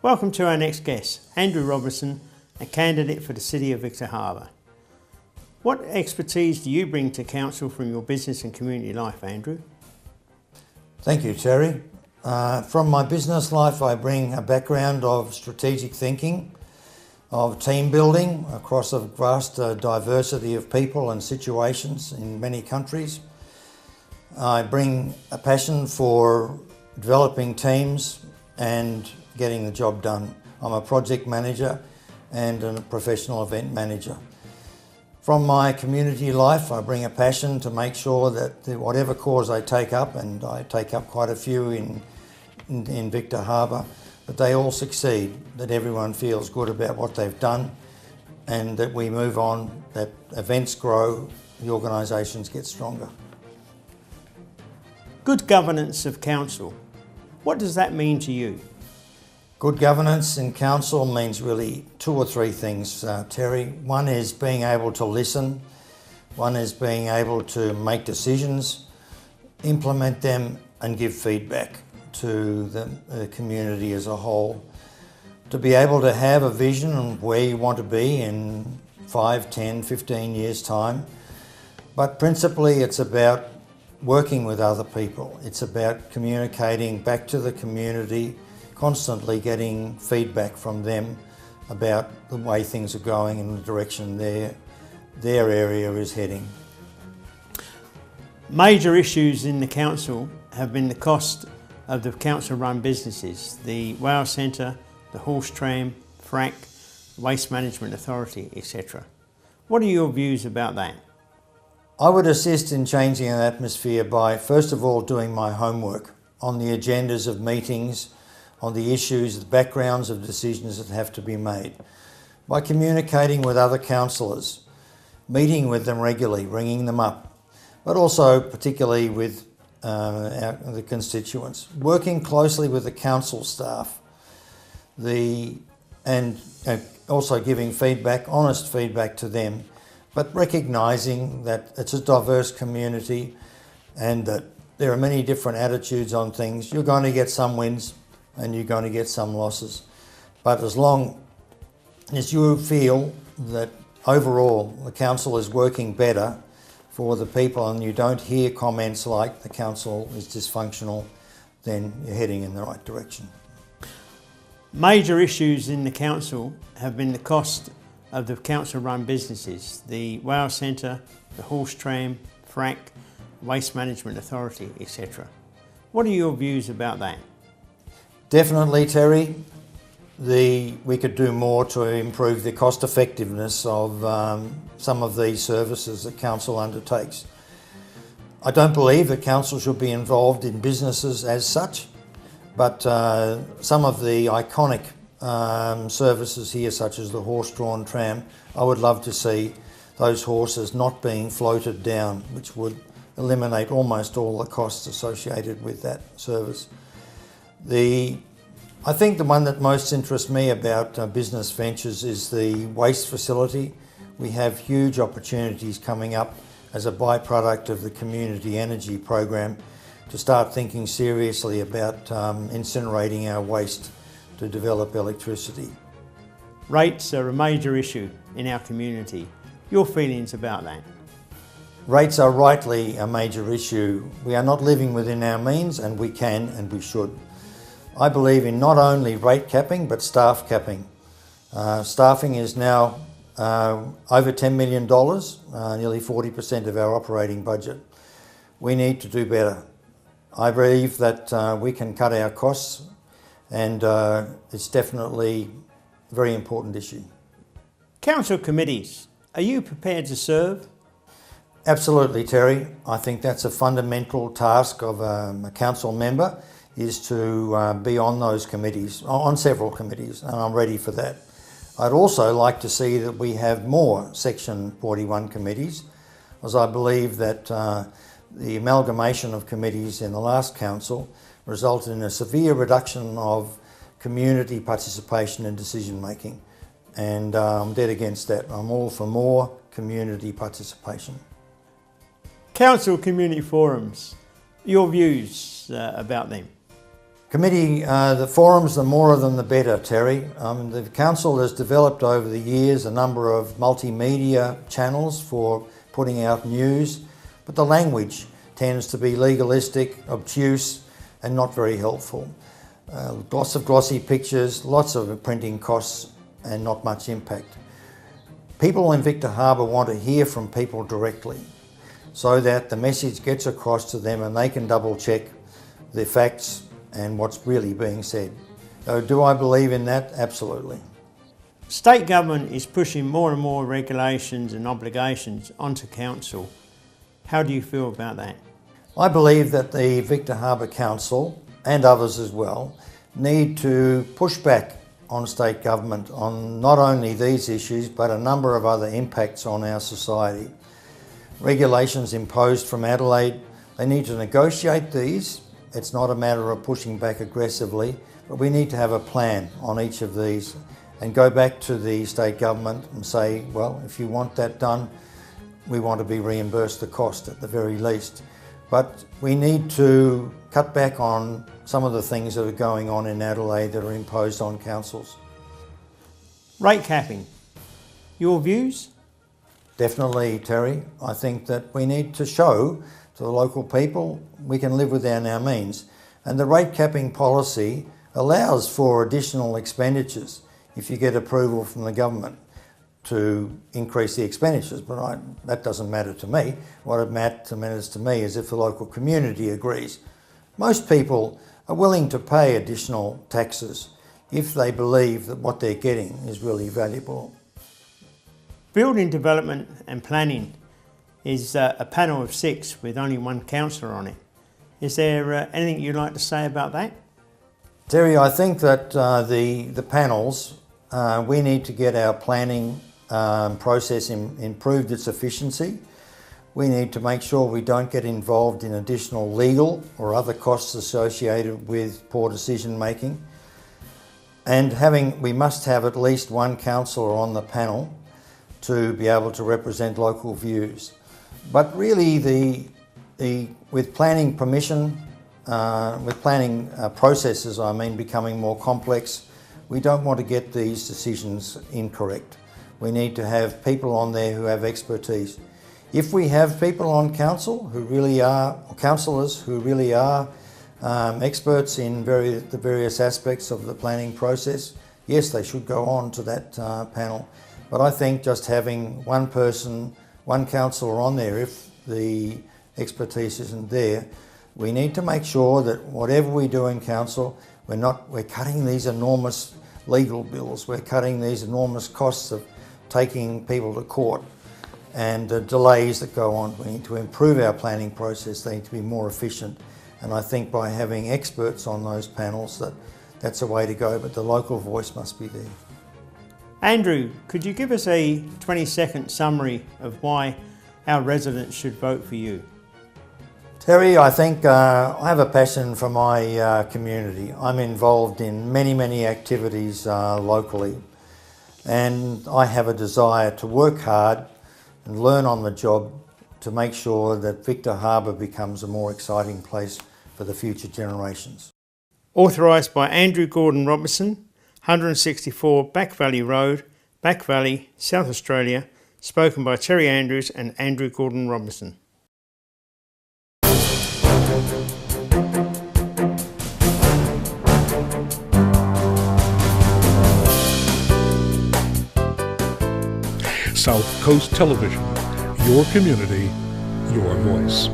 Welcome to our next guest, Andrew Robertson, a candidate for the City of Victor Harbor. What expertise do you bring to council from your business and community life, Andrew? Thank you, Terry. From my business life, I bring a background of strategic thinking, of team building across a vast diversity of people and situations in many countries. I bring a passion for developing teams and getting the job done. I'm a project manager and a professional event manager. From my community life, I bring a passion to make sure that whatever cause I take up, and I take up quite a few in Victor Harbor, that they all succeed, that everyone feels good about what they've done, and that we move on, that events grow, the organisations get stronger. Good governance of council. What does that mean to you? Good governance in council means really two or three things, Terry. One is being able to listen. One is being able to make decisions, implement them and give feedback to the community as a whole. To be able to have a vision of where you want to be in 5, 10, 15 years' time. But principally it's about working with other people. It's about communicating back to the community, constantly getting feedback from them about the way things are going and the direction their area is heading. Major issues in the council have been the cost of the council-run businesses, the Wow Centre, the Horse Tram, FRAC, Waste Management Authority, etc. What are your views about that? I would assist in changing an atmosphere by, first of all, doing my homework on the agendas of meetings, on the issues, the backgrounds of decisions that have to be made. By communicating with other councillors, meeting with them regularly, ringing them up, but also particularly with the constituents, working closely with the council staff, and also giving feedback, honest feedback to them, but recognising that it's a diverse community and that there are many different attitudes on things. You're going to get some wins and you're going to get some losses. But as long as you feel that overall the council is working better for the people and you don't hear comments like the council is dysfunctional, then you're heading in the right direction. Major issues in the council have been the cost of the council-run businesses, the Wow Centre, the Horse Tram, FRAC, Waste Management Authority, etc. What are your views about that? Definitely, Terry. We could do more to improve the cost effectiveness of some of these services that council undertakes. I don't believe that council should be involved in businesses as such, but some of the iconic services here, such as the horse-drawn tram, I would love to see those horses not being floated down, which would eliminate almost all the costs associated with that service. I think the one that most interests me about business ventures is the waste facility. We have huge opportunities coming up as a byproduct of the community energy program to start thinking seriously about incinerating our waste to develop electricity. Rates are a major issue in our community. Your feelings about that? Rates are rightly a major issue. We are not living within our means, and we can and we should. I believe in not only rate capping but staff capping. Staffing is now over $10 million, nearly 40% of our operating budget. We need to do better. I believe that we can cut our costs, and it's definitely a very important issue. Council committees, are you prepared to serve? Absolutely, Terry. I think that's a fundamental task of a council member, is to be on those committees, on several committees, and I'm ready for that. I'd also like to see that we have more Section 41 committees, as I believe that the amalgamation of committees in the last council resulted in a severe reduction of community participation in decision making, and I'm dead against that. I'm all for more community participation. Council community forums, your views about them? Committee, the forums, the more of them the better, Terry. The council has developed over the years a number of multimedia channels for putting out news, but the language tends to be legalistic, obtuse and not very helpful. Lots of glossy pictures, lots of printing costs and not much impact. People in Victor Harbor want to hear from people directly so that the message gets across to them and they can double check the facts and what's really being said. So do I believe in that? Absolutely. State government is pushing more and more regulations and obligations onto council. How do you feel about that? I believe that the Victor Harbor Council and others as well need to push back on state government on not only these issues but a number of other impacts on our society. Regulations imposed from Adelaide, they need to negotiate these. It's not a matter of pushing back aggressively, but we need to have a plan on each of these and go back to the state government and say, well, if you want that done, we want to be reimbursed the cost at the very least. But we need to cut back on some of the things that are going on in Adelaide that are imposed on councils. Rate capping. Your views? Definitely, Terry. I think that we need to show to the local people we can live within our means. And the rate capping policy allows for additional expenditures if you get approval from the government to increase the expenditures, but that doesn't matter to me. What matters to me is if the local community agrees. Most people are willing to pay additional taxes if they believe that what they're getting is really valuable. Building development and planning is a panel of 6 with only one councillor on it. Is there anything you'd like to say about that? Terry, I think that the panels, we need to get our planning process improved its efficiency. We need to make sure we don't get involved in additional legal or other costs associated with poor decision making. And we must have at least one councillor on the panel to be able to represent local views. But really with planning permission, with planning processes, becoming more complex, we don't want to get these decisions incorrect. We need to have people on there who have expertise. If we have people on council who really are, or councillors who really are experts in the various aspects of the planning process, yes, they should go on to that panel. But I think just having one person, one councillor on there, if the expertise isn't there, we need to make sure that whatever we do in council, we're cutting these enormous legal bills, we're cutting these enormous costs of taking people to court and the delays that go on. We need to improve our planning process, they need to be more efficient. And I think by having experts on those panels, that's a way to go, but the local voice must be there. Andrew, could you give us a 20-second summary of why our residents should vote for you? Terry, I think I have a passion for my community. I'm involved in many activities locally, and I have a desire to work hard and learn on the job to make sure that Victor Harbor becomes a more exciting place for the future generations. Authorised by Andrew Gordon Robertson, 164 Back Valley Road, Back Valley, South Australia, spoken by Terry Andrews and Andrew Gordon Robertson. South Coast Television, your community, your voice.